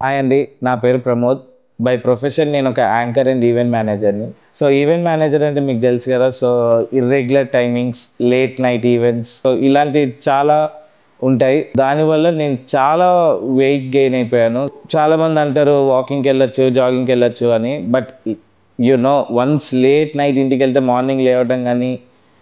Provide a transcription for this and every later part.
Hi అండి. నా పేరు ప్రమోద్. బై ప్రొఫెషన్ నేను ఒక యాంకర్ అండ్ ఈవెంట్ మేనేజర్‌ని. సో, ఈవెంట్ మేనేజర్ అంటే మీకు తెలుసు కదా! So, irregular timings, late night events so, ఇలాంటివి చాలా ఉంటాయి. దానివల్ల నేను చాలా వెయిట్ గెయిన్ అయిపోయాను. చాలామంది అంటారు వాకింగ్‌కెళ్ళొచ్చు, జాగింగ్‌కెళ్ళొచ్చు అని. బట్ వన్స్ లేట్ నైట్ ఇంటికెళ్తే మార్నింగ్ లేవడం గానీ,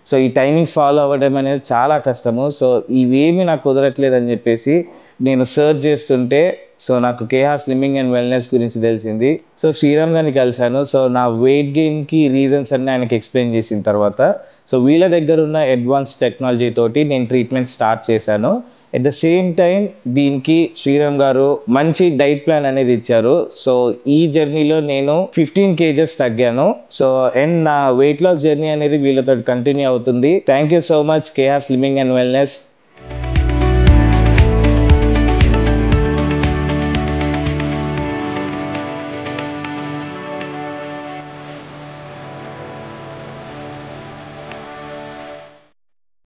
సో, ఈ టైమింగ్స్ ఫాలో అవ్వడం అనేది చాలా కష్టము. సో, ఇవేమీ నాకు కుదరట్లేదని చెప్పేసి నేను సెర్చ్ చేస్తుంటే సో నాకు కేఆర్ స్లిమ్మింగ్ అండ్ వెల్నెస్ గురించి తెలిసింది. సో శ్రీరామ్ గారిని కలిశాను. సో నా వెయిట్ గెయిన్‌కి రీజన్స్ అన్నీ ఆయనకి ఎక్స్‌ప్లెయిన్ చేసిన తర్వాత సో వీళ్ళ దగ్గర ఉన్న అడ్వాన్స్ టెక్నాలజీ తోటి నేను ట్రీట్మెంట్ స్టార్ట్ చేశాను. ఎట్ ద సేమ్ టైం దీనికి శ్రీరామ్ గారు మంచి డైట్ ప్లాన్ అనేది ఇచ్చారు. సో ఈ జర్నీలో నేను 15 కేజెస్ తగ్గాను. సో అండ్ నా వెయిట్ లాస్ జర్నీ అనేది వీళ్ళతో కంటిన్యూ అవుతుంది. Thank you so much KR slimming and wellness.